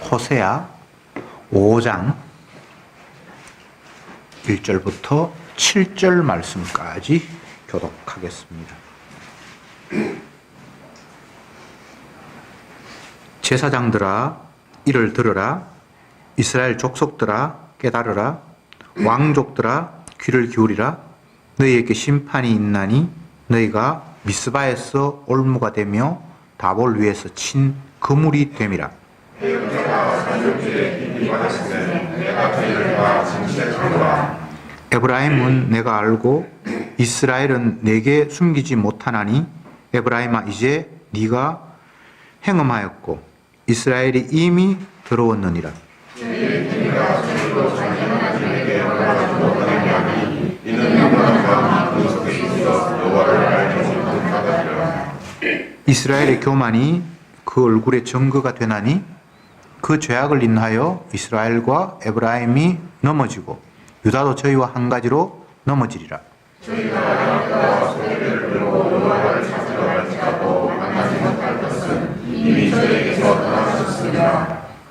호세아 5장 1절부터 7절 말씀까지 교독하겠습니다. 제사장들아 이를 들으라. 이스라엘 족속들아 깨달으라. 왕족들아 귀를 기울이라. 너희에게 심판이 있나니 너희가 미스바에서 올무가 되며 다볼 위에서 친 그물이 됨이라. 에브라임은 내가 알고 이스라엘은 내게 숨기지 못하나니 에브라임아 이제 네가 행음하였고 이스라엘이 이미 들어왔느니라. 이스라엘의 교만이 그 얼굴에 증거가 되나니 그 죄악을 인하여 이스라엘과 에브라임이 넘어지고 유다도 저희와 한 가지로 넘어지리라.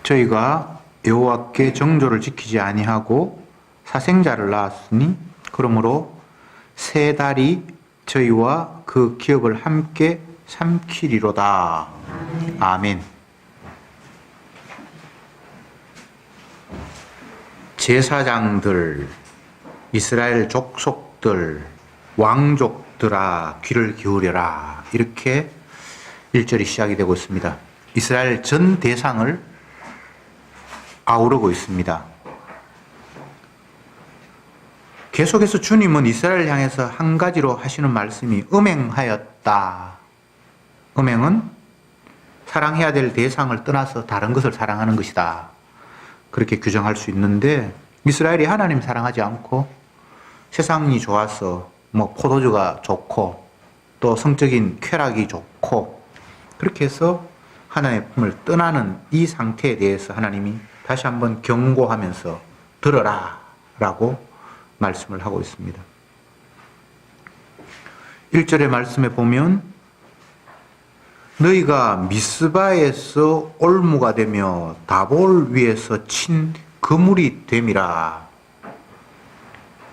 저희가 여호와께 정조를 지키지 아니하고 사생자를 낳았으니 그러므로 세 달이 저희와 그 기업을 함께 삼키리로다. 아멘. 제사장들, 이스라엘 족속들, 왕족들아 귀를 기울여라. 이렇게 1절이 시작이 되고 있습니다. 이스라엘 전 대상을 아우르고 있습니다. 계속해서 주님은 이스라엘 향해서 한 가지로 하시는 말씀이 음행하였다. 음행은 사랑해야 될 대상을 떠나서 다른 것을 사랑하는 것이다. 그렇게 규정할 수 있는데 이스라엘이 하나님 사랑하지 않고 세상이 좋아서 포도주가 좋고 또 성적인 쾌락이 좋고 그렇게 해서 하나님의 품을 떠나는 이 상태에 대해서 하나님이 다시 한번 경고하면서 들어라 라고 말씀을 하고 있습니다. 1절의 말씀에 보면 너희가 미스바에서 올무가 되며 다볼 위에서 친 그물이 됨이라.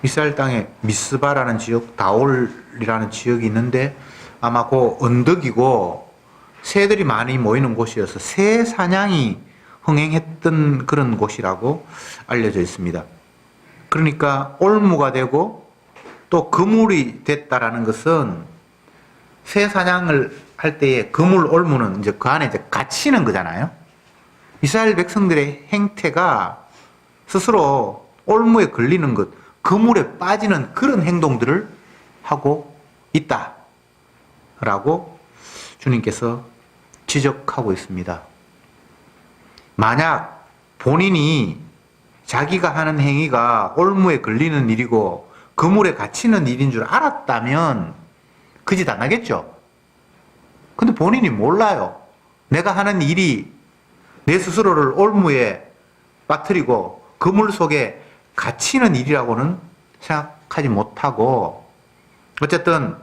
이스라엘 땅에 미스바라는 지역, 다올이라는 지역이 있는데 아마 그 언덕이고 새들이 많이 모이는 곳이어서 새 사냥이 흥행했던 그런 곳이라고 알려져 있습니다. 그러니까 올무가 되고 또 그물이 됐다라는 것은 새 사냥을 할 때에 그물 올무는 이제 그 안에 이제 갇히는 거잖아요. 이스라엘 백성들의 행태가 스스로 올무에 걸리는 것, 그물에 빠지는 그런 행동들을 하고 있다라고 주님께서 지적하고 있습니다. 만약 본인이 자기가 하는 행위가 올무에 걸리는 일이고 그물에 갇히는 일인 줄 알았다면 그 짓 안 하겠죠. 근데 본인이 몰라요. 내가 하는 일이 내 스스로를 올무에 빠뜨리고 그물 속에 갇히는 일이라고는 생각하지 못하고 어쨌든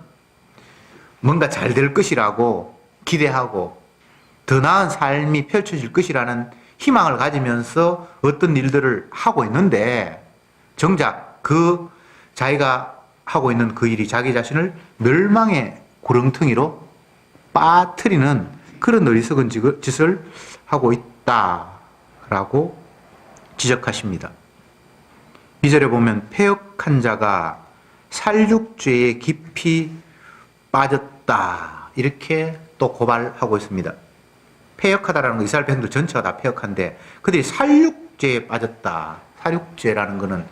뭔가 잘 될 것이라고 기대하고 더 나은 삶이 펼쳐질 것이라는 희망을 가지면서 어떤 일들을 하고 있는데 정작 그 자기가 하고 있는 그 일이 자기 자신을 멸망의 구렁텅이로 빠뜨리는 그런 어리석은 짓을 하고 있다라고 지적하십니다. 2절에 보면 패역한 자가 살육죄에 깊이 빠졌다 이렇게 또 고발하고 있습니다. 패역하다라는 거 이스라엘 백성들 전체가 다 패역한데 그들이 살육죄에 빠졌다. 살육죄라는 거는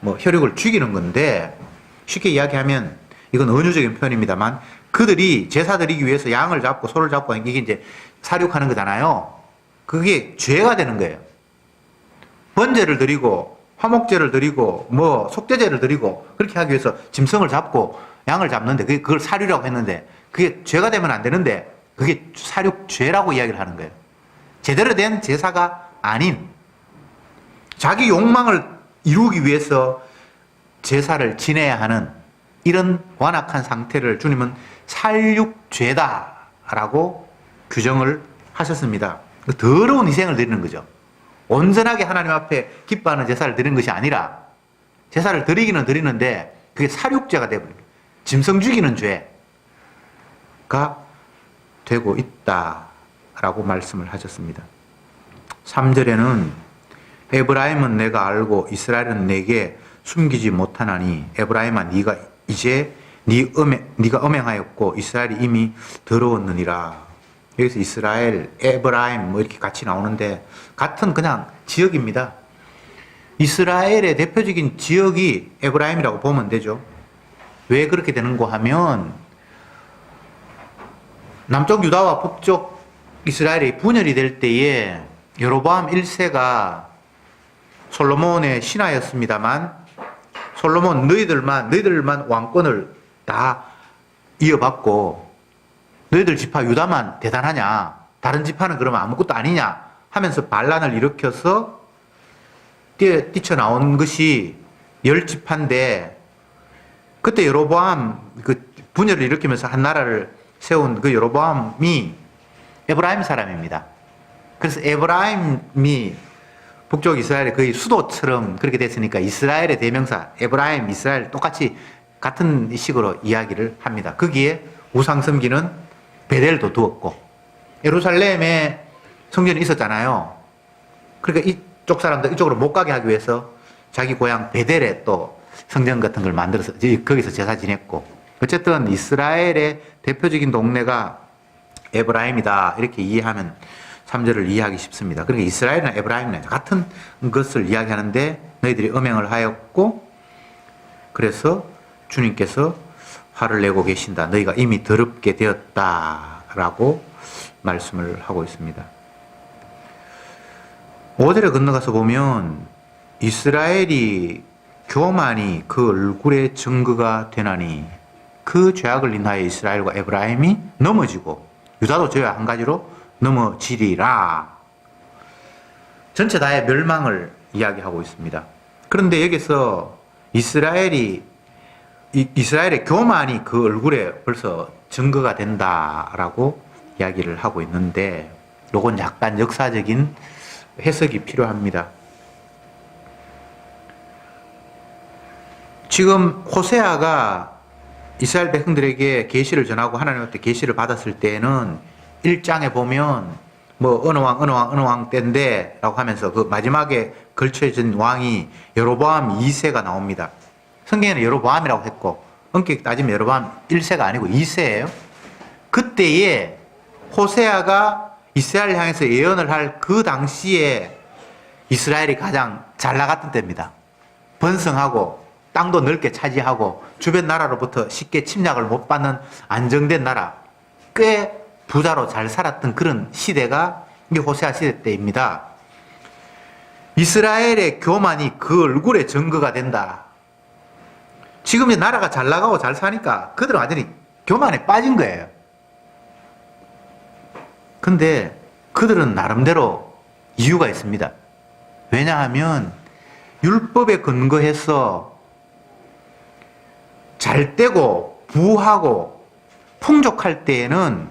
혈육을 죽이는 건데 쉽게 이야기하면 이건 은유적인 표현입니다만 그들이 제사 드리기 위해서 양을 잡고 소를 잡고 이게 이제 살육하는 거잖아요. 그게 죄가 되는 거예요. 번제를 드리고 화목제를 드리고 속죄제를 드리고 그렇게 하기 위해서 짐승을 잡고 양을 잡는데 그걸 살유라고 했는데 그게 죄가 되면 안 되는데 그게 살육죄라고 이야기를 하는 거예요. 제대로 된 제사가 아닌 자기 욕망을 이루기 위해서 제사를 지내야 하는 이런 완악한 상태를 주님은 살육죄다 라고 규정을 하셨습니다. 더러운 희생을 드리는 거죠. 온전하게 하나님 앞에 기뻐하는 제사를 드리는 것이 아니라 제사를 드리기는 드리는데 그게 살육죄가 되어버립니다. 짐승 죽이는 죄가 되고 있다라고 말씀을 하셨습니다. 3절에는 에브라임은 내가 알고 이스라엘은 내게 숨기지 못하나니 에브라임아 네가 이제 네가 음행하였고 이스라엘이 이미 더러웠느니라. 여기서 이스라엘, 에브라임 뭐 이렇게 같이 나오는데 같은 그냥 지역입니다. 이스라엘의 대표적인 지역이 에브라임이라고 보면 되죠. 왜 그렇게 되는고 하면 남쪽 유다와 북쪽 이스라엘이 분열이 될 때에 여로보암 1세가 솔로몬의 신하였습니다만 솔로몬 너희들만 왕권을 다 이어받고 너희들 지파 유다만 대단하냐? 다른 지파는 그러면 아무것도 아니냐? 하면서 반란을 일으켜서 뛰쳐나온 것이 10지파인데 그때 여로보암 그 분열을 일으키면서 한 나라를 세운 그 여로보암이 에브라임 사람입니다. 그래서 에브라임이 북쪽 이스라엘의 거의 수도처럼 그렇게 됐으니까 이스라엘의 대명사 에브라임, 이스라엘 똑같이 같은 식으로 이야기를 합니다. 거기에 우상 섬기는 베델도 두었고 예루살렘에 성전이 있었잖아요. 그러니까 이쪽 사람들 이쪽으로 못 가게 하기 위해서 자기 고향 베델에 또 성전 같은 걸 만들어서 거기서 제사 지냈고 어쨌든 이스라엘의 대표적인 동네가 에브라임이다 이렇게 이해하면 3절을 이해하기 쉽습니다. 그러니까 이스라엘이나 에브라임이나 같은 것을 이야기하는데 너희들이 음행을 하였고 그래서 주님께서 화를 내고 계신다. 너희가 이미 더럽게 되었다라고 말씀을 하고 있습니다. 5절에 건너가서 보면 이스라엘이 교만이 그 얼굴의 증거가 되나니 그 죄악을 인하여 이스라엘과 에브라임이 넘어지고 유다도 저와 한 가지로 넘어지리라. 전체 다의 멸망을 이야기하고 있습니다. 그런데 여기서 이스라엘의 교만이 그 얼굴에 벌써 증거가 된다라고 이야기를 하고 있는데 이건 약간 역사적인 해석이 필요합니다. 지금 호세아가 이스라엘 백성들에게 계시를 전하고 하나님한테 계시를 받았을 때는 1장에 보면 뭐 어느 왕 때인데 라고 하면서 그 마지막에 걸쳐진 왕이 여로보암 2세가 나옵니다. 성경에는 여로보암이라고 했고 엄격히 따지면 여로보암 1세가 아니고 2세예요. 그때에 호세아가 이스라엘 향해서 예언을 할 그 당시에 이스라엘이 가장 잘 나갔던 때입니다. 번성하고 땅도 넓게 차지하고 주변 나라로부터 쉽게 침략을 못 받는 안정된 나라, 꽤 부자로 잘 살았던 그런 시대가 이게 호세아 시대 때입니다. 이스라엘의 교만이 그 얼굴에 증거가 된다. 지금 나라가 잘 나가고 잘 사니까 그들은 완전히 교만에 빠진 거예요. 근데 그들은 나름대로 이유가 있습니다. 왜냐하면 율법에 근거해서 잘 되고 부하고 풍족할 때에는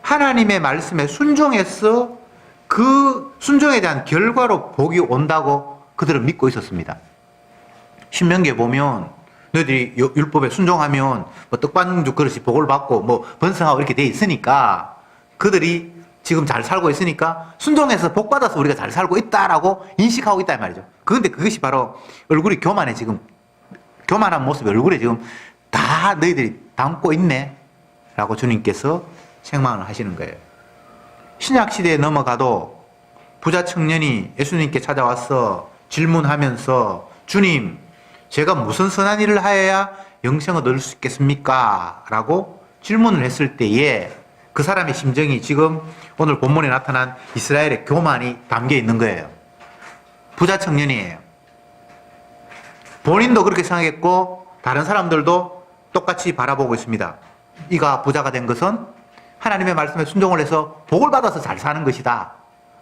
하나님의 말씀에 순종해서 그 순종에 대한 결과로 복이 온다고 그들은 믿고 있었습니다. 신명기에 보면 너희들이 율법에 순종하면 뭐 떡반죽 그릇이 복을 받고 뭐 번성하고 이렇게 돼 있으니까 그들이 지금 잘 살고 있으니까 순종해서 복 받아서 우리가 잘 살고 있다라고 인식하고 있다 이 말이죠. 그런데 그것이 바로 얼굴이 교만해 지금 교만한 모습이 얼굴에 지금 다 너희들이 담고 있네 라고 주님께서 책망을 하시는 거예요. 신약 시대에 넘어가도 부자 청년이 예수님께 찾아와서 질문하면서 주님 제가 무슨 선한 일을 하여야 영생을 얻을 수 있겠습니까? 라고 질문을 했을 때에 그 사람의 심정이 지금 오늘 본문에 나타난 이스라엘의 교만이 담겨 있는 거예요. 부자 청년이에요. 본인도 그렇게 생각했고 다른 사람들도 똑같이 바라보고 있습니다. 이가 부자가 된 것은 하나님의 말씀에 순종을 해서 복을 받아서 잘 사는 것이다.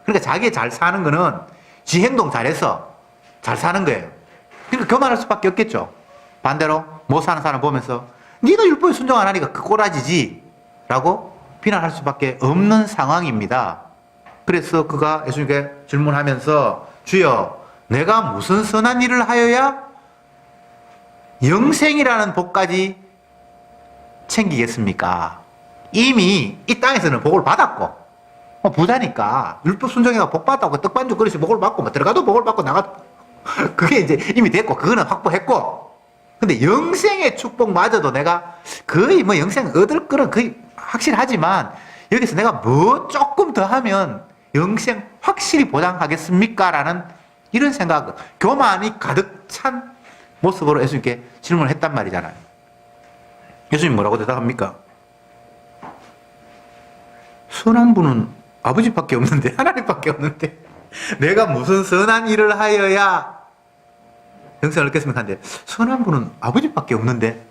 그러니까 자기 잘 사는 거는 지 행동 잘해서 잘 사는 거예요. 그러니까 교만할 수밖에 없겠죠. 반대로 못 사는 사람 보면서 네가 율법에 순종 안 하니까 그 꼬라지지 라고 비난할 수밖에 없는 상황입니다. 그래서 그가 예수님께 질문하면서 주여 내가 무슨 선한 일을 하여야 영생이라는 복까지 챙기겠습니까? 이미 이 땅에서는 복을 받았고 부자니까 율법 순종해가 복 받았고 떡반죽 그릇이 복을 받고 뭐 들어가도 복을 받고 나가도 그게 이제 이미 됐고 그거는 확보했고 근데 영생의 축복마저도 내가 거의 뭐 영생 얻을 거는 거의 확실하지만 여기서 내가 뭐 조금 더 하면 영생 확실히 보장하겠습니까? 라는 이런 생각, 교만이 가득 찬 모습으로 예수님께 질문을 했단 말이잖아요. 예수님 뭐라고 대답합니까? 선한 분은 아버지밖에 없는데, 하나님밖에 없는데, 내가 무슨 선한 일을 하여야 영생을 얻겠습니까? 하는데, 선한 분은 아버지밖에 없는데,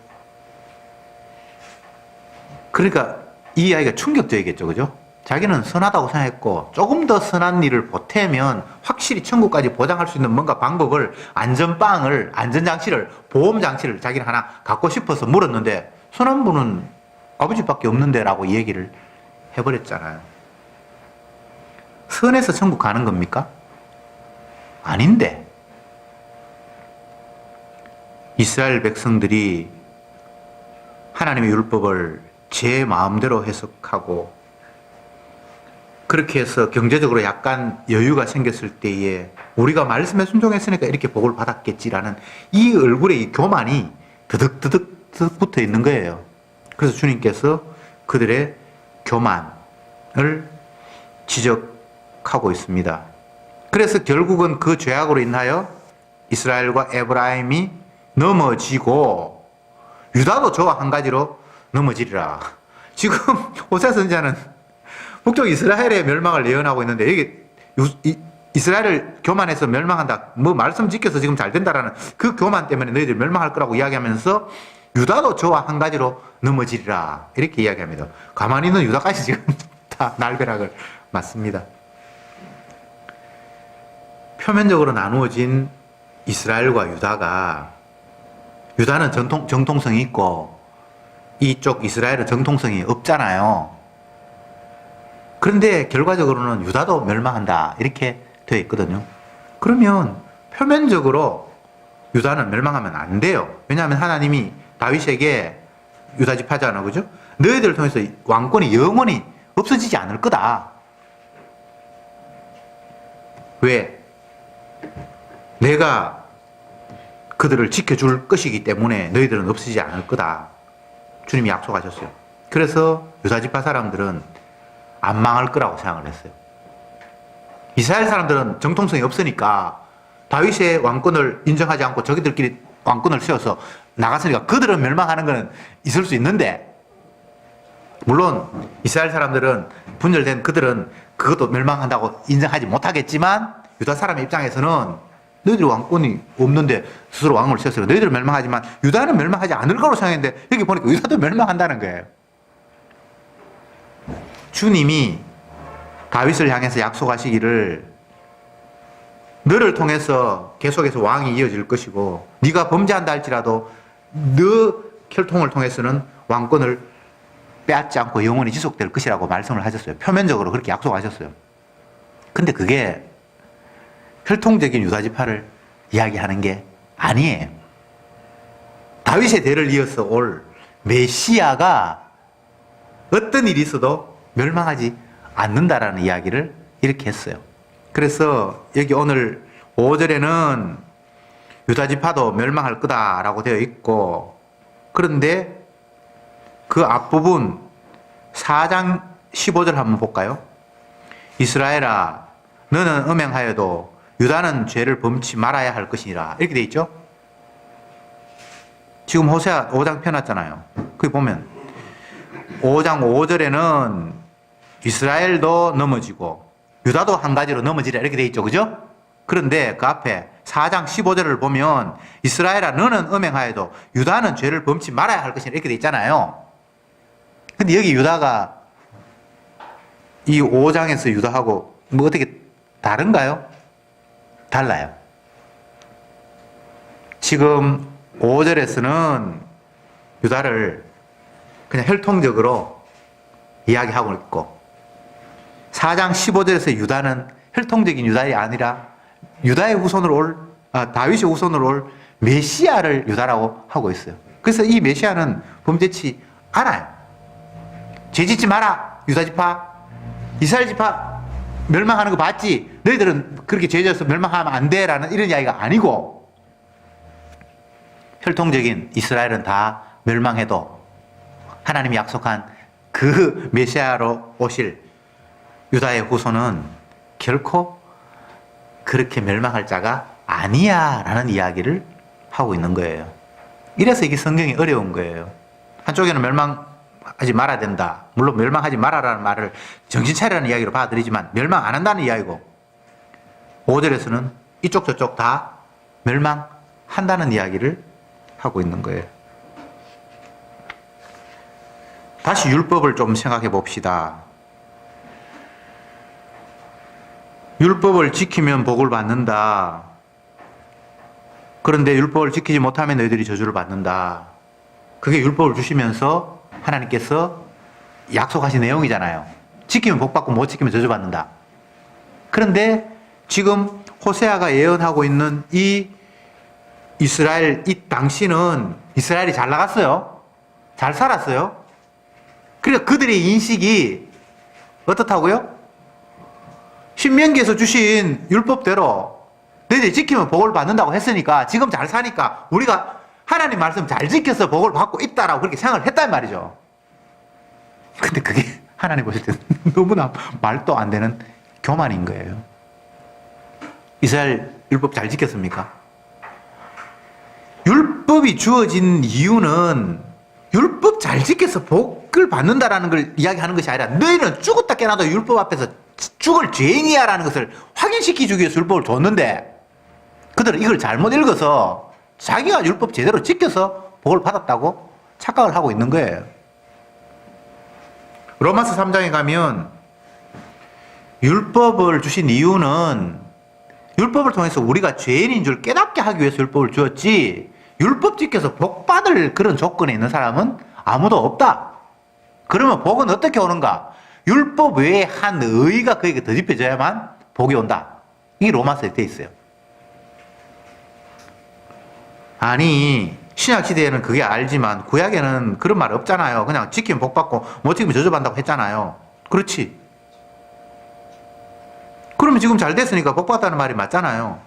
그러니까 이 이야기가 충격적이겠죠, 그죠? 자기는 선하다고 생각했고, 조금 더 선한 일을 보태면 확실히 천국까지 보장할 수 있는 뭔가 방법을, 안전빵을, 안전장치를, 보험장치를 자기는 하나 갖고 싶어서 물었는데, 선한 분은 아버지밖에 없는데 라고 얘기를 해버렸잖아요. 선해서 천국 가는 겁니까? 아닌데. 이스라엘 백성들이 하나님의 율법을 제 마음대로 해석하고 그렇게 해서 경제적으로 약간 여유가 생겼을 때에 우리가 말씀에 순종했으니까 이렇게 복을 받았겠지라는 이 얼굴에 이 교만이 드득드득 붙어 있는 거예요. 그래서 주님께서 그들의 교만을 지적하고 있습니다. 그래서 결국은 그 죄악으로 인하여 이스라엘과 에브라임이 넘어지고 유다도 저와 한 가지로 넘어지리라. 지금 호세아 선지자는 북쪽 이스라엘의 멸망을 예언하고 있는데 여기 이스라엘을 교만해서 멸망한다. 뭐 말씀 지켜서 지금 잘 된다라는 그 교만 때문에 너희들 멸망할 거라고 이야기하면서 유다도 저와 한 가지로 넘어지리라. 이렇게 이야기합니다. 가만히 있는 유다까지 지금 다 날벼락을 맞습니다. 표면적으로 나누어진 이스라엘과 유다가 유다는 정통성이 있고 이쪽 이스라엘은 정통성이 없잖아요. 그런데 결과적으로는 유다도 멸망한다 이렇게 되어 있거든요. 그러면 표면적으로 유다는 멸망하면 안 돼요. 왜냐하면 하나님이 다윗에게 유다 집 하잖아, 그죠? 너희들을 통해서 왕권이 영원히 없어지지 않을 거다. 왜? 내가 그들을 지켜줄 것이기 때문에 너희들은 없어지지 않을 거다. 주님이 약속하셨어요. 그래서 유다 지파 사람들은 안 망할 거라고 생각을 했어요. 이스라엘 사람들은 정통성이 없으니까 다윗의 왕권을 인정하지 않고 저기들끼리 왕권을 세워서 나갔으니까 그들은 멸망하는 것은 있을 수 있는데 물론 이스라엘 사람들은 분열된 그들은 그것도 멸망한다고 인정하지 못하겠지만 유다 사람의 입장에서는 너희들 왕권이 없는데 스스로 왕을 세웠어요. 너희들은 멸망하지만 유다는 멸망하지 않을 거로 생각했는데 여기 보니까 유다도 멸망한다는 거예요. 주님이 다윗을 향해서 약속하시기를 너를 통해서 계속해서 왕이 이어질 것이고 네가 범죄한다 할지라도 너 혈통을 통해서는 왕권을 빼앗지 않고 영원히 지속될 것이라고 말씀을 하셨어요. 표면적으로 그렇게 약속하셨어요. 근데 그게 혈통적인 유다지파를 이야기하는 게 아니에요. 다윗의 대를 이어서 올 메시아가 어떤 일이 있어도 멸망하지 않는다라는 이야기를 이렇게 했어요. 그래서 여기 오늘 5절에는 유다지파도 멸망할 거다라고 되어 있고 그런데 그 앞부분 4장 15절 한번 볼까요? 이스라엘아 너는 음행하여도 유다는 죄를 범치 말아야 할 것이니라 이렇게 되어 있죠. 지금 호세아 5장 펴놨잖아요. 거기 보면 5장 5절에는 이스라엘도 넘어지고 유다도 한 가지로 넘어지라 이렇게 되어 있죠. 그죠? 그런데 그 앞에 4장 15절을 보면 이스라엘아 너는 음행하여도 유다는 죄를 범치 말아야 할 것이니라 이렇게 되어 있잖아요. 근데 여기 유다가 이 5장에서 유다하고 뭐 어떻게 다른가요? 달라요. 지금 5절에서는 유다를 그냥 혈통적으로 이야기하고 있고 4장 15절에서 유다는 혈통적인 유다이 아니라 유다의 후손으로 다윗의 후손으로 올 메시아를 유다라고 하고 있어요. 그래서 이 메시아는 범죄치 않아요. 죄짓지 마라 유다 지파, 이스라엘 지파 멸망하는 거 봤지? 너희들은 그렇게 죄져서 멸망하면 안 돼 라는 이런 이야기가 아니고 혈통적인 이스라엘은 다 멸망해도 하나님이 약속한 그 메시아로 오실 유다의 후손은 결코 그렇게 멸망할 자가 아니야 라는 이야기를 하고 있는 거예요. 이래서 이게 성경이 어려운 거예요. 한쪽에는 멸망하지 말아야 된다. 물론 멸망하지 말아라는 말을 정신 차리라는 이야기로 받아들이지만 멸망 안 한다는 이야기고 5절에서는 이쪽 저쪽 다 멸망한다는 이야기를 하고 있는 거예요. 다시 율법을 좀 생각해 봅시다. 율법을 지키면 복을 받는다. 그런데 율법을 지키지 못하면 너희들이 저주를 받는다. 그게 율법을 주시면서 하나님께서 약속하신 내용이잖아요. 지키면 복 받고 못 지키면 저주 받는다. 그런데 지금 호세아가 예언하고 있는 이 이스라엘, 이 당시는 이스라엘이 잘 나갔어요. 잘 살았어요. 그러니까 그들의 인식이 어떻다고요? 신명기에서 주신 율법대로 너희들이 지키면 복을 받는다고 했으니까 지금 잘 사니까 우리가 하나님 말씀 잘 지켜서 복을 받고 있다라고 그렇게 생각을 했단 말이죠. 근데 그게 하나님 보실 때 너무나 말도 안 되는 교만인 거예요. 이스라엘 율법 잘 지켰습니까? 율법이 주어진 이유는 율법 잘 지켜서 복을 받는다라는 걸 이야기하는 것이 아니라 너희는 죽었다 깨어나도 율법 앞에서 죽을 죄인이야 라는 것을 확인시키기 위해서 율법을 줬는데 그들은 이걸 잘못 읽어서 자기가 율법 제대로 지켜서 복을 받았다고 착각을 하고 있는 거예요. 로마서 3장에 가면 율법을 주신 이유는 율법을 통해서 우리가 죄인인 줄 깨닫게 하기 위해서 율법을 주었지 율법 지켜서 복 받을 그런 조건에 있는 사람은 아무도 없다. 그러면 복은 어떻게 오는가? 율법 외에 한 의의가 그에게 더집혀져야만 복이 온다. 이게 로마서에 되어 있어요. 아니 신약시대에는 그게 알지만 구약에는 그런 말 없잖아요. 그냥 지키면 복 받고 못 지키면 저주받는다고 했잖아요. 그렇지? 그러면 지금 잘 됐으니까 복 받다는 말이 맞잖아요.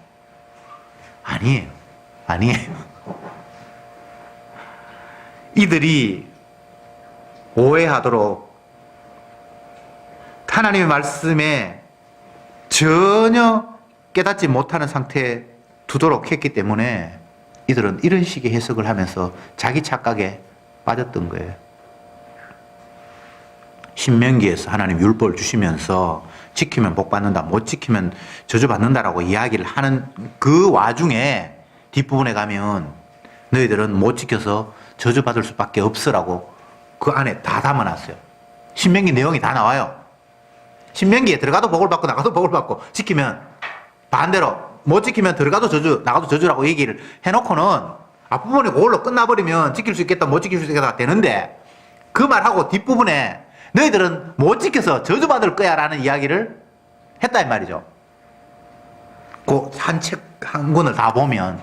아니에요. 아니에요. 이들이 오해하도록 하나님의 말씀에 전혀 깨닫지 못하는 상태에 두도록 했기 때문에 이들은 이런 식의 해석을 하면서 자기 착각에 빠졌던 거예요. 신명기에서 하나님 율법을 주시면서 지키면 복 받는다, 못 지키면 저주 받는다라고 이야기를 하는 그 와중에 뒷부분에 가면 너희들은 못 지켜서 저주 받을 수밖에 없으라고 그 안에 다 담아놨어요. 신명기 내용이 다 나와요. 신명기에 들어가도 복을 받고 나가도 복을 받고 지키면 반대로 못 지키면 들어가도 저주 나가도 저주라고 얘기를 해놓고는 앞부분에 그걸로 끝나버리면 지킬 수 있겠다 못 지킬 수 있겠다 되는데 그 말하고 뒷부분에 너희들은 못 지켜서 저주받을 거야 라는 이야기를 했다 이 말이죠. 그 한 책 한 권을 다 보면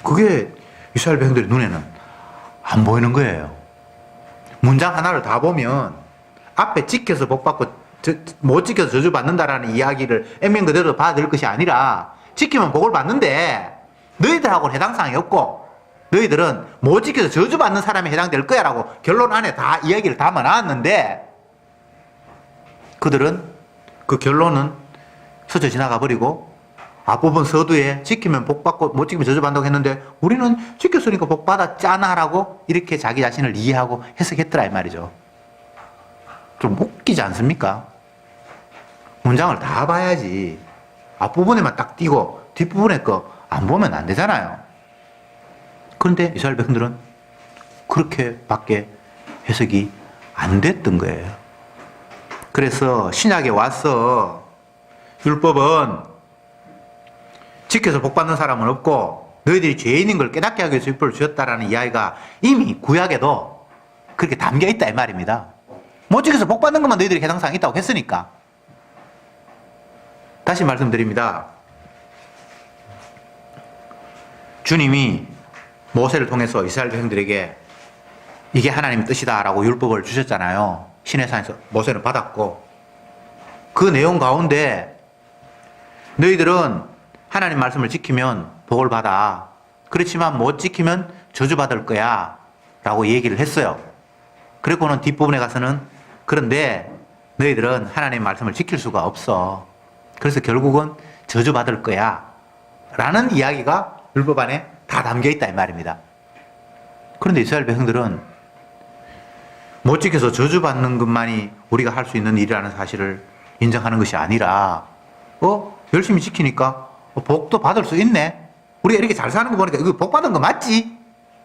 그게 이스라엘 백성들의 눈에는 안 보이는 거예요. 문장 하나를 다 보면 앞에 지켜서 복 받고 못 지켜서 저주 받는다라는 이야기를 액면 그대로 받을 것이 아니라 지키면 복을 받는데 너희들하고는 해당 사항이 없고 너희들은 못 지켜서 저주 받는 사람에 해당될 거야 라고 결론 안에 다 이야기를 담아 놨는데 그들은 그 결론은 스쳐 지나가 버리고 앞부분 서두에 지키면 복 받고 못 지키면 저주 받는다고 했는데 우리는 지켰으니까 복 받았잖아 라고 이렇게 자기 자신을 이해하고 해석했더라 이 말이죠. 좀 웃기지 않습니까? 문장을 다 봐야지 앞부분에만 딱 띄고 뒷부분에 거 안 보면 안 되잖아요. 그런데 이스라엘 백성들은 그렇게밖에 해석이 안 됐던 거예요. 그래서 신약에 와서 율법은 지켜서 복 받는 사람은 없고 너희들이 죄인인 걸 깨닫게 하기 위해서 율법을 주었다라는 이야기가 이미 구약에도 그렇게 담겨 있다 이 말입니다. 못 지켜서 복 받는 것만 너희들이 해당사항 있다고 했으니까. 다시 말씀드립니다. 주님이 모세를 통해서 이스라엘 백성들에게 이게 하나님의 뜻이다라고 율법을 주셨잖아요. 시내산에서 모세는 받았고, 그 내용 가운데 너희들은 하나님 말씀을 지키면 복을 받아. 그렇지만 못 지키면 저주받을 거야 라고 얘기를 했어요. 그리고는 뒷부분에 가서는 그런데 너희들은 하나님 말씀을 지킬 수가 없어. 그래서 결국은 저주받을 거야 라는 이야기가 율법 안에 다 담겨있다 이 말입니다. 그런데 이스라엘 백성들은 못 지켜서 저주받는 것만이 우리가 할 수 있는 일이라는 사실을 인정하는 것이 아니라 열심히 지키니까 복도 받을 수 있네. 우리가 이렇게 잘 사는 거 보니까 이거 복 받은 거 맞지?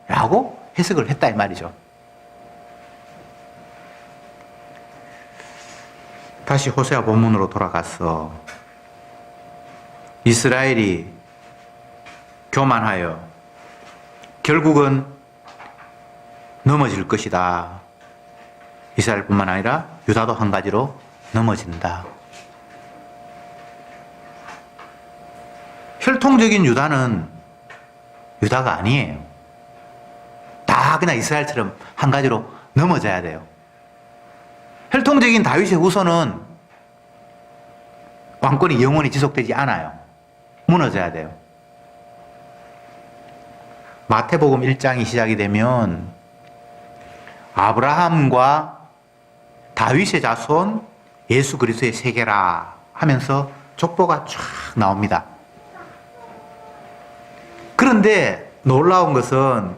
라고 해석을 했다 이 말이죠. 다시 호세아 본문으로 돌아가서 이스라엘이 교만하여 결국은 넘어질 것이다. 이스라엘뿐만 아니라 유다도 한 가지로 넘어진다. 혈통적인 유다는 유다가 아니에요. 다 그냥 이스라엘처럼 한 가지로 넘어져야 돼요. 혈통적인 다윗의 후손은 왕권이 영원히 지속되지 않아요. 무너져야 돼요. 마태복음 1장이 시작이 되면 아브라함과 다윗의 자손 예수 그리스도의 세계라 하면서 족보가 쫙 나옵니다. 그런데 놀라운 것은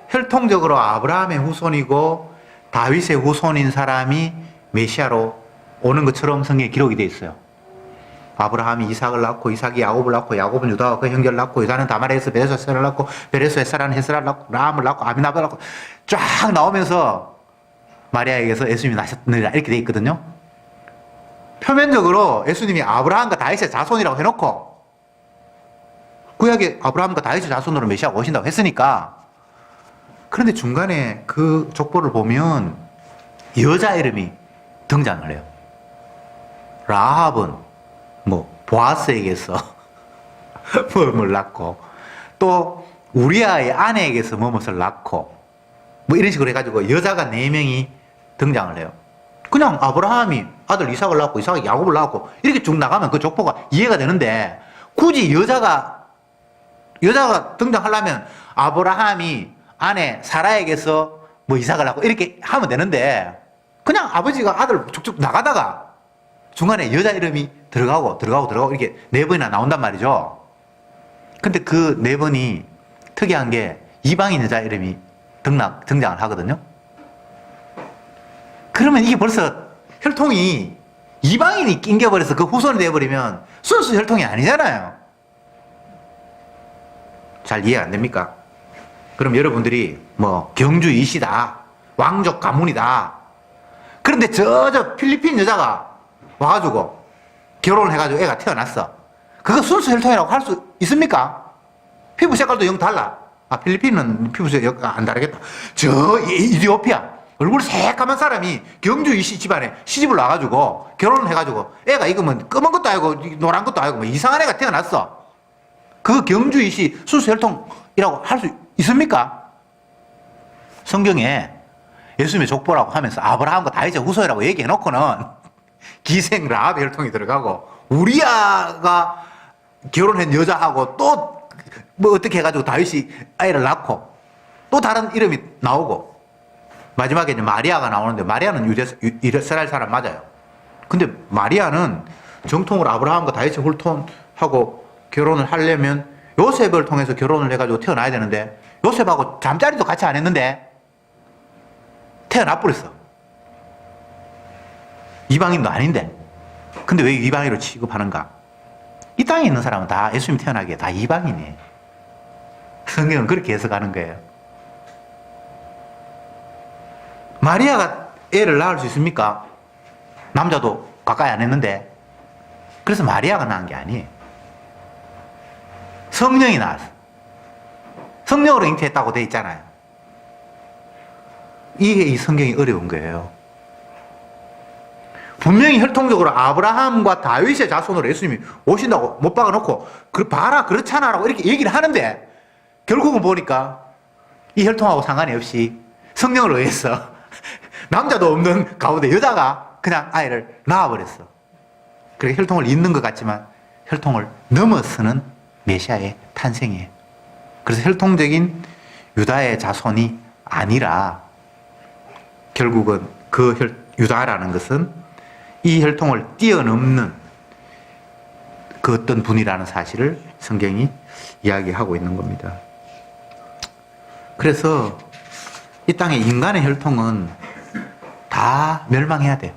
혈통적으로 아브라함의 후손이고 다윗의 후손인 사람이 메시아로 오는 것처럼 성경에 기록이 되어 있어요. 아브라함이 이삭을 낳고 이삭이 야곱을 낳고 야곱은 유다와 그 형제를 낳고 유다는 다말에서 베레스 햇사를 낳고 베레스 햇사라는 햇사를 낳고 라함을 낳고 아미나답을 낳고 쫙 나오면서 마리아에게서 예수님이 나셨느니라 이렇게 되어 있거든요. 표면적으로 예수님이 아브라함과 다윗의 자손이라고 해놓고 구약에 아브라함과 다윗의 자손으로 메시아가 오신다고 했으니까, 그런데 중간에 그 족보를 보면 여자 이름이 등장을 해요. 라합은 보아스에게서 뭐를 낳고, 또 우리아의 아내에게서 무엇을 낳고, 이런 식으로 해가지고 여자가 4명이 등장을 해요. 그냥 아브라함이 아들 이삭을 낳고 이삭이 야곱을 낳고 이렇게 쭉 나가면 그 족보가 이해가 되는데, 굳이 여자가 등장하려면 아브라함이 아내 사라에게서 이삭을 낳고 이렇게 하면 되는데, 그냥 아버지가 아들 쭉쭉 나가다가 중간에 여자 이름이 들어가고 이렇게 4번이나 나온단 말이죠. 근데 그 4번이 특이한 게 이방인 여자 이름이 등장을 하거든요. 그러면 이게 벌써 혈통이 이방인이 낑겨버려서 그 후손이 되어버리면 순수 혈통이 아니잖아요. 잘 이해 안 됩니까? 그럼 여러분들이 경주 이시다, 왕족 가문이다. 그런데 저 필리핀 여자가 와가지고 결혼을 해가지고 애가 태어났어. 그거 순수 혈통이라고 할 수 있습니까? 피부 색깔도 영 달라. 필리핀은 피부 색깔 안 다르겠다. 저 이디오피아 얼굴 새까만 사람이 경주 이시 집안에 시집을 와가지고 결혼을 해가지고 애가 이거 검은 것도 아니고 노란 것도 아니고 이상한 애가 태어났어. 그 경주 이시 순수 혈통이라고 할 수 있습니까? 성경에 예수님의 족보라고 하면서 아브라함과 다윗의 후손이라고 얘기해놓고는 기생 라합의 혈통이 들어가고 우리아가 결혼한 여자하고 또 어떻게 해가지고 다윗이 아이를 낳고 또 다른 이름이 나오고 마지막에 이제 마리아가 나오는데, 마리아는 이스라엘 사람 맞아요. 근데 마리아는 정통으로 아브라함과 다윗의 혈통하고 결혼을 하려면 요셉을 통해서 결혼을 해가지고 태어나야 되는데 요셉하고 잠자리도 같이 안 했는데 태어나 버렸어. 이방인도 아닌데. 근데 왜 이방인으로 취급하는가? 이 땅에 있는 사람은 다 예수님 태어나기에 다 이방인이에요. 성경은 그렇게 해석하는 거예요. 마리아가 애를 낳을 수 있습니까? 남자도 가까이 안 했는데. 그래서 마리아가 낳은 게 아니에요. 성령이 낳았어. 성령으로 잉태했다고 돼 있잖아요. 이게 이 성경이 어려운 거예요. 분명히 혈통적으로 아브라함과 다윗의 자손으로 예수님이 오신다고 못 박아놓고 봐라 그렇잖아라고 이렇게 얘기를 하는데 결국은 보니까 이 혈통하고 상관이 없이 성령을 의해서 남자도 없는 가운데 여자가 그냥 아이를 낳아버렸어. 그렇게 혈통을 잇는 것 같지만 혈통을 넘어서는 메시아의 탄생이에요. 그래서 혈통적인 유다의 자손이 아니라 결국은 유다라는 것은 이 혈통을 뛰어넘는 그 어떤 분이라는 사실을 성경이 이야기하고 있는 겁니다. 그래서 이 땅의 인간의 혈통은 다 멸망해야 돼요.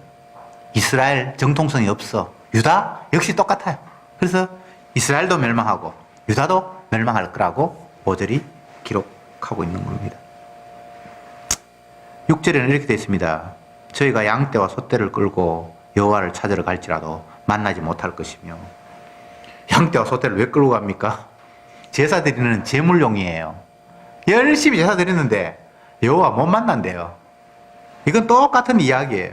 이스라엘 정통성이 없어. 유다 역시 똑같아요. 그래서 이스라엘도 멸망하고 유다도 멸망할 거라고 5절이 기록하고 있는 겁니다. 6절에는 이렇게 되어 있습니다. 저희가 양떼와 소떼를 끌고 여호와를 찾으러 갈지라도 만나지 못할 것이며. 양떼와 소떼를 왜 끌고 갑니까? 제사 드리는 제물용이에요. 열심히 제사 드리는데 여호와 못 만난대요. 이건 똑같은 이야기예요.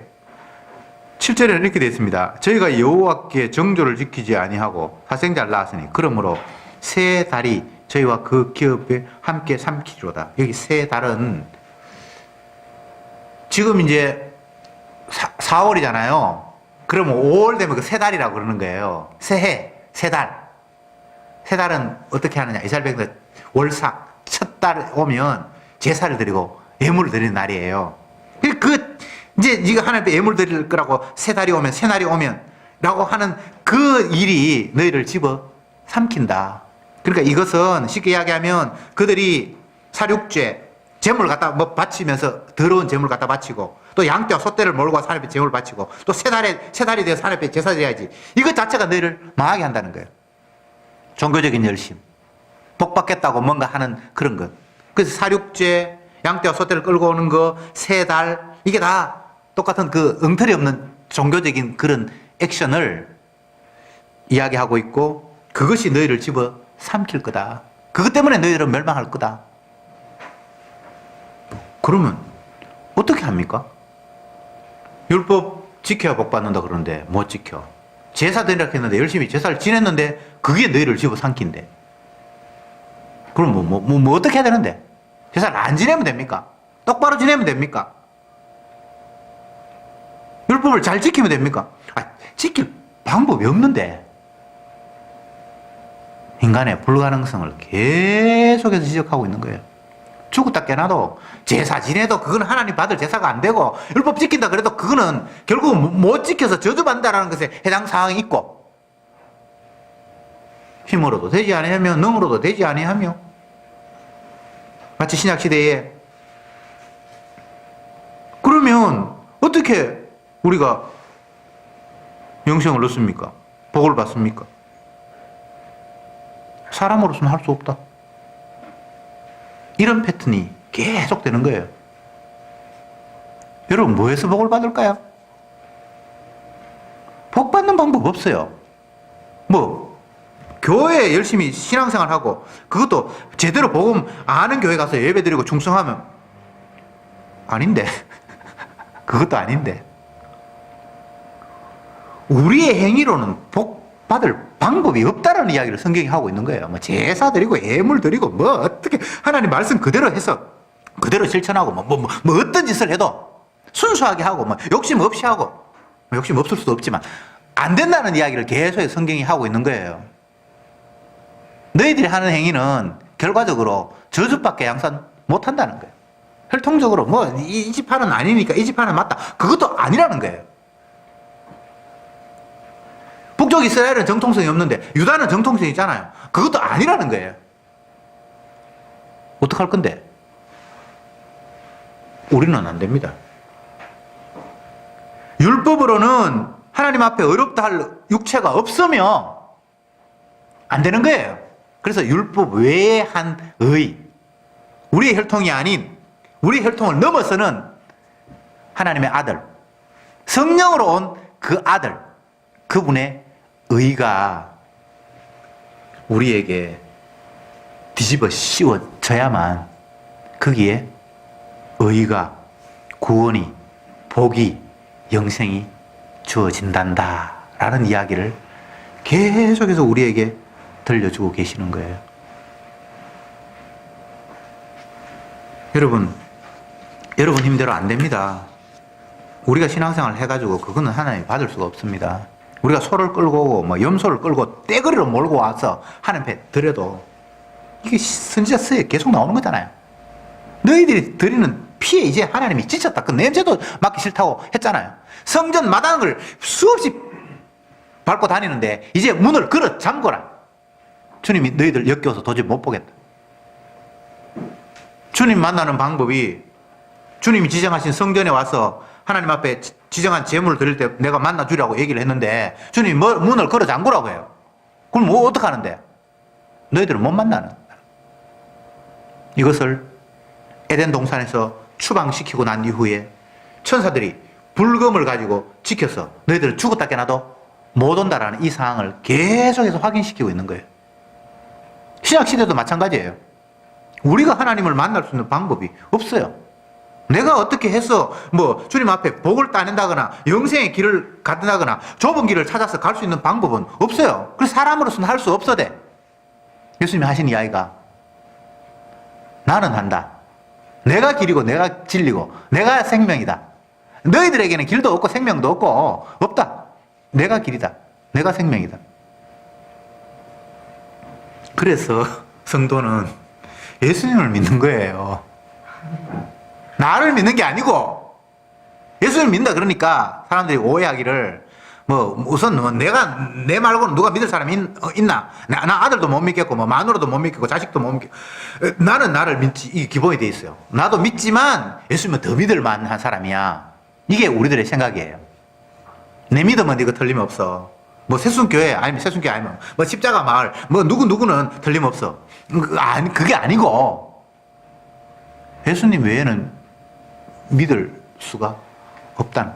7절에는 이렇게 되어 있습니다. 저희가 여호와께 정조를 지키지 아니하고 사생자를 낳았으니 그러므로 세 달이 저희와 그 기업에 함께 삼키리로다. 여기 세 달은 지금 이제 4월이잖아요. 그러면 5월 되면 그 세 달이라고 그러는 거예요. 새해, 세 달. 세 달은 어떻게 하느냐. 이스라엘 백성들 월삭, 첫 달 오면 제사를 드리고 예물을 드리는 날이에요. 이제 네가 하나님께 예물 드릴 거라고 세 달이 오면, 세 날이 오면 라고 하는 그 일이 너희를 집어 삼킨다. 그러니까 이것은 쉽게 이야기하면 그들이 살육죄, 제물을 갖다 바치면서 더러운 제물을 갖다 바치고 또 양떼와 소떼를 몰고 와서 하나님께 제물을 바치고 또 세 달이 되어서 하나님께 제사 드려야지. 이것 자체가 너희를 망하게 한다는 거예요. 종교적인 열심. 복 받겠다고 뭔가 하는 그런 것. 그래서 살육죄, 양떼와 소떼를 끌고 오는 거, 세 달, 이게 다 똑같은 그 엉터리 없는 종교적인 그런 액션을 이야기하고 있고 그것이 너희를 집어 삼킬 거다. 그것 때문에 너희들은 멸망할 거다. 그러면 어떻게 합니까? 율법 지켜야 복 받는다 그러는데 못 지켜. 제사 드리라 했는데 열심히 제사를 지냈는데 그게 너희를 집어 삼킨대. 그럼 뭐 어떻게 해야 되는데? 제사를 안 지내면 됩니까? 똑바로 지내면 됩니까? 율법을 잘 지키면 됩니까? 지킬 방법이 없는데 인간의 불가능성을 계속해서 지적하고 있는 거예요. 죽었다 깨나도 제사 지내도 그건 하나님 받을 제사가 안 되고 율법 지킨다 그래도 그거는 결국은 못 지켜서 저주받는다라는 것에 해당 사항이 있고 힘으로도 되지 아니하며 능으로도 되지 아니하며 마치 신약시대에 그러면 어떻게 우리가 영생을 얻습니까? 복을 받습니까? 사람으로서는 할 수 없다. 이런 패턴이 계속 되는 거예요. 여러분 뭐해서 복을 받을까요? 복 받는 방법 없어요. 교회에 열심히 신앙생활하고 그것도 제대로 복음 아는 교회 가서 예배드리고 충성하면 아닌데 그것도 아닌데 우리의 행위로는 복 받을 방법이 없다라는 이야기를 성경이 하고 있는 거예요. 제사 드리고 예물 드리고 어떻게 하나님 말씀 그대로 해서 그대로 실천하고 어떤 짓을 해도 순수하게 하고 욕심 없이 하고 욕심 없을 수도 없지만 안 된다는 이야기를 계속해서 성경이 하고 있는 거예요. 너희들이 하는 행위는 결과적으로 저주밖에 양산 못 한다는 거예요. 혈통적으로 이 지파는 아니니까 이 지파는 맞다. 그것도 아니라는 거예요. 북쪽 이스라엘은 정통성이 없는데 유다는 정통성이 있잖아요. 그것도 아니라는 거예요. 어떡할 건데? 우리는 안 됩니다. 율법으로는 하나님 앞에 어렵다 할 육체가 없으면 안 되는 거예요. 그래서 율법 외에 한 의, 우리의 혈통이 아닌 우리의 혈통을 넘어서는 하나님의 아들, 성령으로 온 그 아들, 그분의 의가 우리에게 뒤집어 씌워져야만 거기에 의가, 구원이, 복이, 영생이 주어진단다 라는 이야기를 계속해서 우리에게 들려주고 계시는 거예요. 여러분 힘대로 안 됩니다. 우리가 신앙생활을 해가지고 그거는 하나님 받을 수가 없습니다. 우리가 소를 끌고 오고 뭐 염소를 끌고 떼거리로 몰고 와서 하나님 앞에 드려도 이게 선지자 쓰에 계속 나오는 거잖아요. 너희들이 드리는 피에 이제 하나님이 지쳤다. 그 냄새도 맡기 싫다고 했잖아요. 성전 마당을 수없이 밟고 다니는데 이제 문을 걸어 잠궈라. 주님이 너희들 역겨워서 도저히 못 보겠다. 주님 만나는 방법이 주님이 지정하신 성전에 와서 하나님 앞에 지정한 제물을 드릴 때 내가 만나주라고 얘기를 했는데 주님이 문을 걸어 잠그라고 해요. 그럼 뭐 어떡하는데? 너희들은 못 만나는. 이것을 에덴 동산에서 추방시키고 난 이후에 천사들이 불검을 가지고 지켜서 너희들은 죽었다 깨나도 못 온다라는 이 상황을 계속해서 확인시키고 있는 거예요. 신약시대도 마찬가지예요. 우리가 하나님을 만날 수 있는 방법이 없어요. 내가 어떻게 해서 뭐 주님 앞에 복을 따낸다거나 영생의 길을 갖는다거나 좁은 길을 찾아서 갈 수 있는 방법은 없어요. 그래서 사람으로서는 할 수 없어대. 예수님이 하신 이야기가 나는 한다. 내가 길이고 내가 진리고 내가 생명이다. 너희들에게는 길도 없고 생명도 없다. 내가 길이다. 내가 생명이다. 그래서 성도는 예수님을 믿는 거예요. 나를 믿는 게 아니고 예수님을 믿는다 그러니까 사람들이 오해하기를 뭐 우선 뭐 내가 내 말고는 누가 믿을 사람이 있나? 나 아들도 못 믿겠고 뭐 마누라도 못 믿겠고 자식도 못 믿겠고 나는 나를 믿지 이게 기본이 돼 있어요. 나도 믿지만 예수님은 더 믿을 만한 사람이야. 이게 우리들의 생각이에요. 내 믿음은 이거 틀림없어. 뭐 새순교회 아니면 새순교회 아니면 뭐 십자가 마을 뭐 누구는 틀림없어. 아니 그게 아니고 예수님 외에는 믿을 수가 없다는.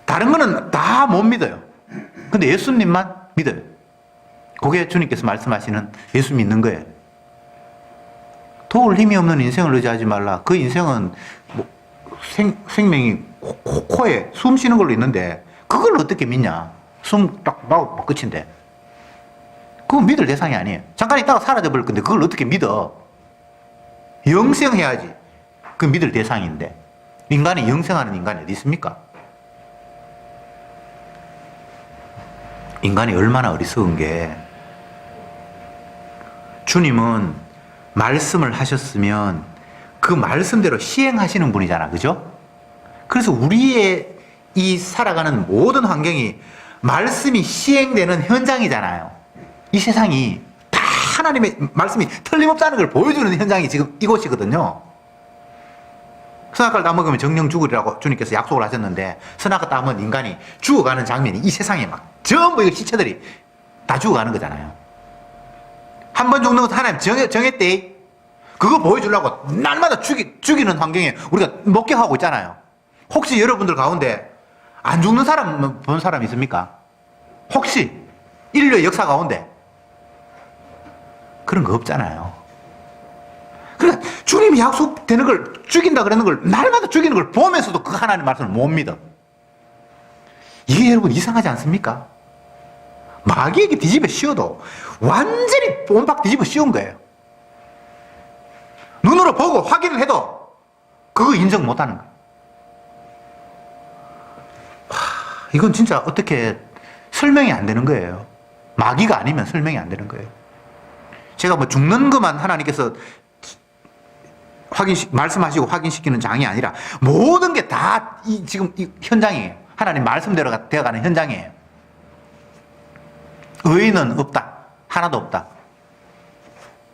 다른 거는 다 못 믿어요. 근데 예수님만 믿어요. 그게 주님께서 말씀하시는 예수 믿는 거예요. 도울 힘이 없는 인생을 의지하지 말라. 그 인생은 뭐 생명이 코에 숨 쉬는 걸로 있는데 그걸 어떻게 믿냐? 숨 딱 나고 끝인데. 그건 믿을 대상이 아니에요. 잠깐 있다가 사라져 버릴 건데 그걸 어떻게 믿어? 영생해야지. 그 믿을 대상인데 인간이 영생하는 인간이 어디 있습니까? 인간이 얼마나 어리석은 게 주님은 말씀을 하셨으면 그 말씀대로 시행하시는 분이잖아. 그죠? 그래서 우리의 이 살아가는 모든 환경이 말씀이 시행되는 현장이잖아요. 이 세상이 다 하나님의 말씀이 틀림없다는 걸 보여주는 현장이 지금 이곳이거든요. 선악과를 따먹으면 정령 죽으리라고 주님께서 약속을 하셨는데 선악과 따먹은 인간이 죽어가는 장면이 이 세상에 막 전부 이 시체들이 다 죽어가는 거잖아요. 한 번 죽는 것도 하나님 정했대. 그거 보여주려고 날마다 죽이는 환경에 우리가 목격하고 있잖아요. 혹시 여러분들 가운데 안 죽는 사람 본 사람 있습니까? 혹시 인류의 역사 가운데 그런 거 없잖아요. 그러니까 주님이 약속되는 걸 죽인다 그러는 걸 날마다 죽이는 걸 보면서도 그 하나님 말씀을 못 믿어. 이게 여러분 이상하지 않습니까? 마귀에게 뒤집어 씌워도 완전히 옴박 뒤집어 씌운 거예요. 눈으로 보고 확인을 해도 그거 인정 못 하는 거예요. 이건 진짜 어떻게 설명이 안 되는 거예요. 마귀가 아니면 설명이 안 되는 거예요. 제가 뭐 죽는 것만 하나님께서 말씀하시고 확인시키는 장이 아니라 모든 게 다 지금 이 현장이에요. 하나님 말씀대로 되어가는 현장이에요. 의인은 없다. 하나도 없다.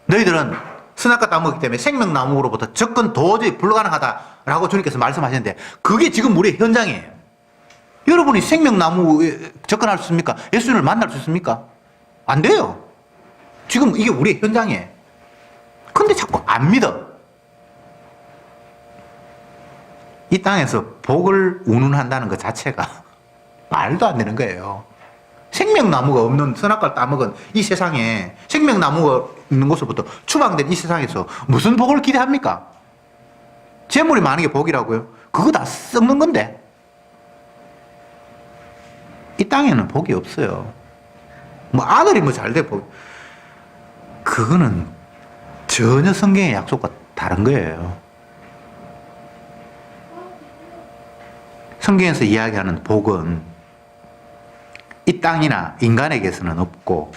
너희들은 선악과 따먹기 때문에 생명나무로부터 접근 도저히 불가능하다라고 주님께서 말씀하셨는데 그게 지금 우리의 현장이에요. 여러분이 생명나무에 접근할 수 있습니까? 예수님을 만날 수 있습니까? 안 돼요. 지금 이게 우리의 현장이에요. 근데 자꾸 안 믿어. 이 땅에서 복을 운운한다는 것 자체가 말도 안 되는 거예요. 생명나무가 없는 선악과를 따먹은 이 세상에 생명나무가 있는 곳으로부터 추방된 이 세상에서 무슨 복을 기대합니까? 재물이 많은 게 복이라고요? 그거 다 썩는 건데. 이 땅에는 복이 없어요. 뭐 아들이 뭐 잘 돼 복. 그거는 전혀 성경의 약속과 다른 거예요. 성경에서 이야기하는 복은 이 땅이나 인간에게서는 없고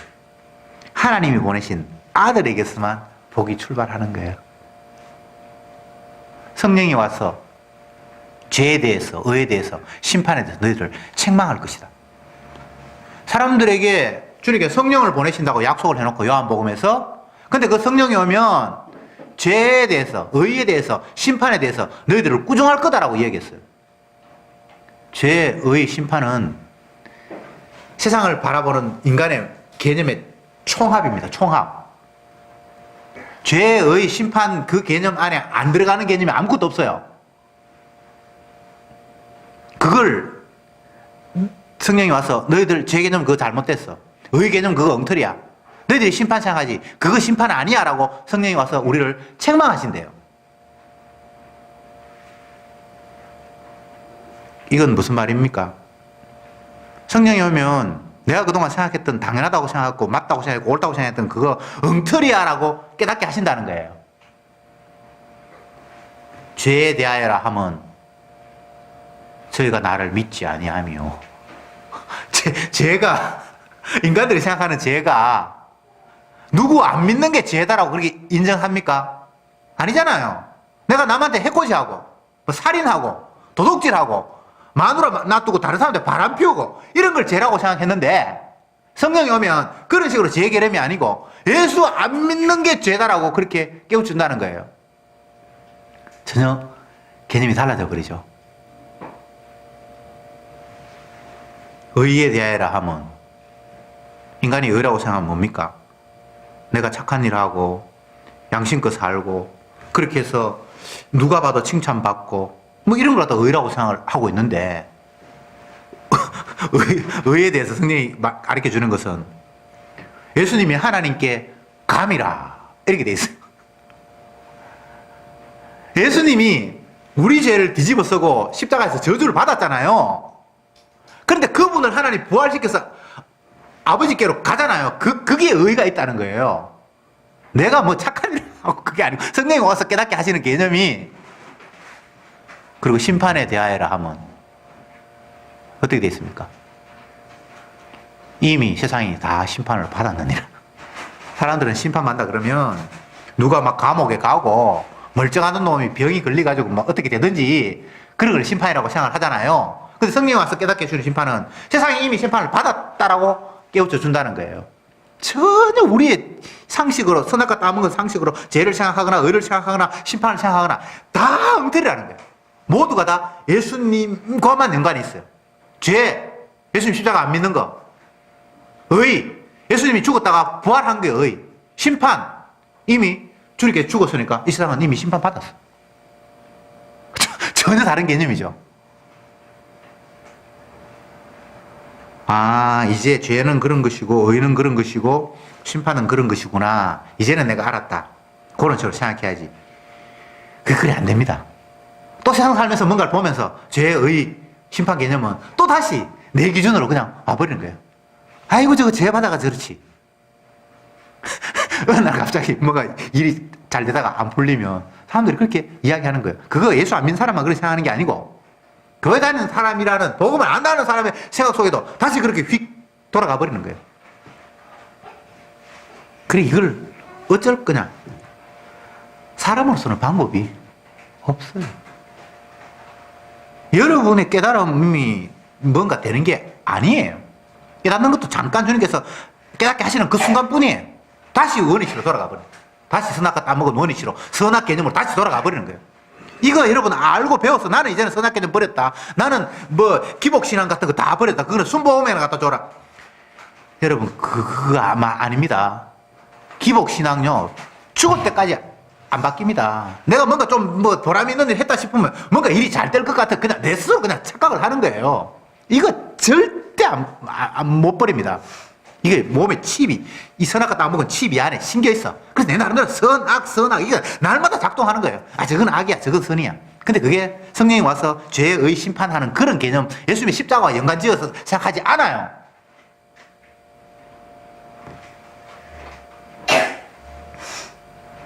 하나님이 보내신 아들에게서만 복이 출발하는 거예요. 성령이 와서 죄에 대해서, 의에 대해서, 심판에 대해서 너희들을 책망할 것이다. 사람들에게 주님께 성령을 보내신다고 약속을 해놓고 요한복음에서, 근데 그 성령이 오면 죄에 대해서, 의에 대해서, 심판에 대해서 너희들을 꾸중할 거다라고 이야기했어요. 죄, 의, 심판은 세상을 바라보는 인간의 개념의 총합입니다. 총합. 죄, 의, 심판 그 개념 안에 안 들어가는 개념이 아무것도 없어요. 그걸 성령이 와서 너희들 죄 개념 그거 잘못됐어. 의 개념 그거 엉터리야. 너희들이 심판 생각하지. 그거 심판 아니야 라고 성령이 와서 우리를 책망하신대요. 이건 무슨 말입니까? 성령이 오면 내가 그동안 생각했던 당연하다고 생각했고 맞다고 생각했고 옳다고 생각했던 그거 엉터리야 라고 깨닫게 하신다는 거예요. 죄에 대하여라 하면 저희가 나를 믿지 아니하며 죄가 인간들이 생각하는 죄가 누구 안 믿는 게 죄다라고 그렇게 인정합니까? 아니잖아요. 내가 남한테 해코지하고 뭐 살인하고 도둑질하고 마누라 놔두고 다른 사람한테 바람 피우고 이런 걸 죄라고 생각했는데 성령이 오면 그런 식으로 죄 개념이 아니고 예수 안 믿는 게 죄다라고 그렇게 깨우친다는 거예요. 전혀 개념이 달라져 버리죠. 의에 대하여라 하면 인간이 의라고 생각하면 뭡니까? 내가 착한 일 하고 양심껏 살고 그렇게 해서 누가 봐도 칭찬받고 뭐 이런 걸 갖다 의라고 생각을 하고 있는데 의에 대해서 성령이 가르쳐 주는 것은 예수님이 하나님께 감이라 이렇게 돼 있어요. 예수님이 우리 죄를 뒤집어 쓰고 십자가에서 저주를 받았잖아요. 그런데 그분을 하나님 부활시켜서 아버지께로 가잖아요. 그게 의가 있다는 거예요. 내가 뭐 착한 일을 하고 그게 아니고 성령이 와서 깨닫게 하시는 개념이. 그리고 심판에 대하여라 하면 어떻게 되어 있습니까? 이미 세상이 다 심판을 받았느니라. 사람들은 심판받는다 그러면 누가 막 감옥에 가고 멀쩡한 놈이 병이 걸려가지고 막 어떻게 되든지 그런 걸 심판이라고 생각을 하잖아요. 근데 성령이 와서 깨닫게 해주는 심판은 세상이 이미 심판을 받았다라고 깨우쳐 준다는 거예요. 전혀 우리의 상식으로 선악과 따먹은 상식으로 죄를 생각하거나 의를 생각하거나 심판을 생각하거나 다 엉터리라는 거예요. 모두가 다 예수님과만 연관이 있어요. 죄, 예수님 십자가 안 믿는 거. 의, 예수님이 죽었다가 부활한 게 의. 심판, 이미 주님께 죽었으니까 이 세상은 이미 심판받았어. 전혀 다른 개념이죠. 아, 이제 죄는 그런 것이고 의는 그런 것이고 심판은 그런 것이구나. 이제는 내가 알았다. 그런 식으로 생각해야지. 그래 안 됩니다. 또 세상 살면서 뭔가를 보면서 죄의 심판 개념은 또 다시 내 기준으로 그냥 와버리는 거예요. 아이고 저거 죄 받아가 저렇지. 어느 날 갑자기 뭐가 일이 잘 되다가 안 풀리면 사람들이 그렇게 이야기하는 거예요. 그거 예수 안 믿는 사람만 그렇게 생각하는 게 아니고 교회 다니는 사람이라는 복음을 안다는 사람의 생각 속에도 다시 그렇게 휙 돌아가 버리는 거예요. 그래 이걸 어쩔 거냐. 사람으로서는 방법이 없어요. 여러분의 깨달음이 뭔가 되는 게 아니에요. 깨닫는 것도 잠깐 주님께서 깨닫게 하시는 그 순간뿐이에요. 다시 원위치로 돌아가 버려요. 다시 선악과 따먹은 원위치로 선악 개념으로 다시 돌아가 버리는 거예요. 이거 여러분 알고 배워서 나는 이제는 선악 개념 버렸다. 나는 뭐 기복신앙 같은 거 다 버렸다. 그거는 순복음에나 갖다 줘라. 여러분 그거 아마 아닙니다. 기복신앙요 죽을 때까지 안 바뀝니다. 내가 뭔가 좀 뭐 보람 있는 일 했다 싶으면 뭔가 일이 잘 될 것 같아 그냥 내 스스로 그냥 착각을 하는 거예요. 이거 절대 못 버립니다. 이게 몸에 칩이 이 선악과 따먹은 칩이 안에 심겨 있어. 그래서 내 나름대로 선악 이게 날마다 작동하는 거예요. 아 저건 악이야 저건 선이야. 근데 그게 성령이 와서 죄의 심판하는 그런 개념, 예수님의 십자가와 연관지어서 생각하지 않아요.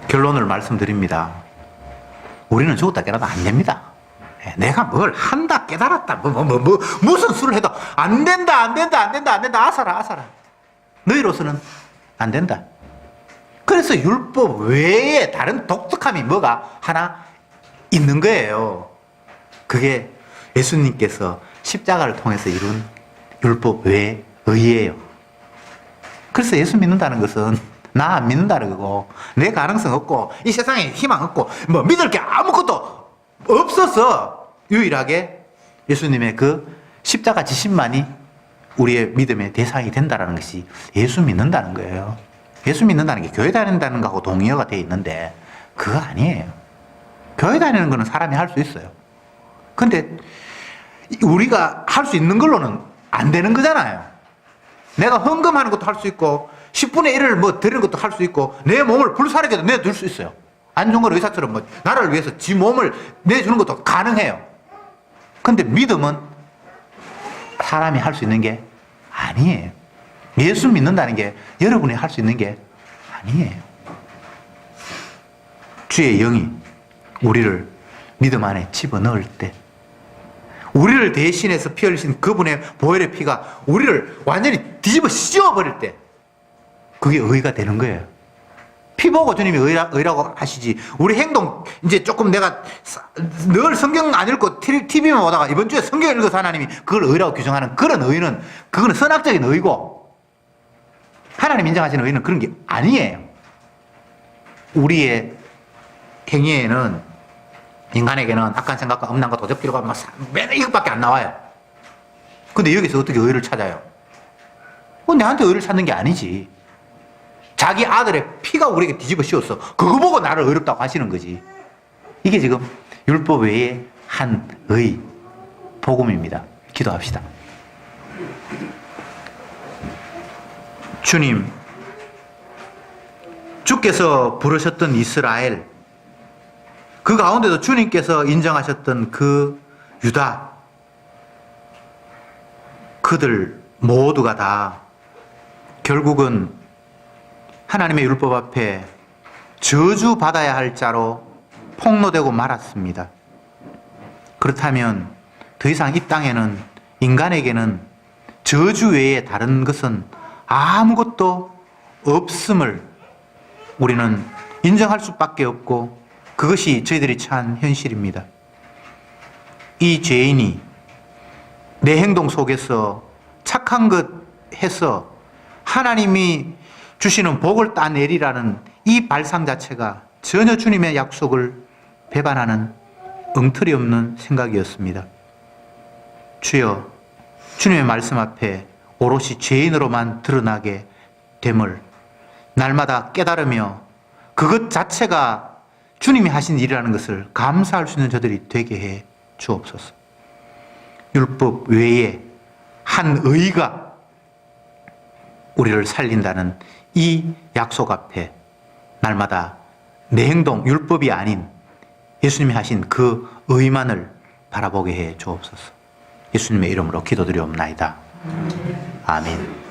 결론을 말씀드립니다. 우리는 죽었다 깨어나도 안 됩니다. 내가 뭘 한다 깨달았다 무슨 수를 해도 안 된다 아사라 너희로서는 안 된다. 그래서 율법 외에 다른 독특함이 뭐가 하나 있는 거예요. 그게 예수님께서 십자가를 통해서 이룬 율법 외의 의예요. 그래서 예수 믿는다는 것은 나 안 믿는다는 거고, 내 가능성 없고, 이 세상에 희망 없고, 뭐 믿을 게 아무것도 없어서 유일하게 예수님의 그 십자가 지심만이 우리의 믿음의 대상이 된다는 것이 예수 믿는다는 거예요. 예수 믿는다는 게 교회 다닌다는 거하고 동의어가 되어 있는데 그거 아니에요. 교회 다니는 거는 사람이 할 수 있어요. 근데 우리가 할 수 있는 걸로는 안 되는 거잖아요. 내가 헌금하는 것도 할 수 있고 10분의 1을 뭐 드리는 것도 할 수 있고 내 몸을 불사르게도 내줄 수 있어요. 안중근 의사처럼 뭐 나라를 위해서 지 몸을 내주는 것도 가능해요. 근데 믿음은 사람이 할 수 있는 게 아니에요. 예수 믿는다는 게 여러분이 할 수 있는 게 아니에요. 주의 영이 우리를 믿음 안에 집어넣을 때, 우리를 대신해서 피 흘리신 그분의 보혈의 피가 우리를 완전히 뒤집어 씌워버릴 때 그게 의가 되는 거예요. 피 보고 주님이 의라고 하시지, 우리 행동, 이제 조금 내가 늘 성경 안 읽고 TV만 보다가 이번 주에 성경 읽어서 하나님이 그걸 의라고 규정하는 그런 의는, 그거는 선악적인 의고, 하나님 인정하시는 의는 그런 게 아니에요. 우리의 행위에는, 인간에게는 악한 생각과 음란과 도적질과 맨날 이것밖에 안 나와요. 근데 여기서 어떻게 의를 찾아요? 내한테 의를 찾는 게 아니지. 자기 아들의 피가 우리에게 뒤집어 씌웠어. 그거 보고 나를 의롭다고 하시는 거지. 이게 지금 율법 외에 한 의, 복음입니다. 기도합시다. 주님, 주께서 부르셨던 이스라엘, 그 가운데도 주님께서 인정하셨던 그 유다, 그들 모두가 다 결국은 하나님의 율법 앞에 저주받아야 할 자로 폭로되고 말았습니다. 그렇다면 더 이상 이 땅에는, 인간에게는 저주 외에 다른 것은 아무것도 없음을 우리는 인정할 수밖에 없고, 그것이 저희들이 처한 현실입니다. 이 죄인이 내 행동 속에서 착한 것 해서 하나님이 주시는 복을 따내리라는 이 발상 자체가 전혀 주님의 약속을 배반하는 엉터리 없는 생각이었습니다. 주여, 주님의 말씀 앞에 오롯이 죄인으로만 드러나게 됨을 날마다 깨달으며 그것 자체가 주님이 하신 일이라는 것을 감사할 수 있는 저들이 되게 해 주옵소서. 율법 외에 한 의가 우리를 살린다는 이 약속 앞에 날마다 내 행동, 율법이 아닌 예수님이 하신 그 의만을 바라보게 해 주옵소서. 예수님의 이름으로 기도드리옵나이다. 아멘.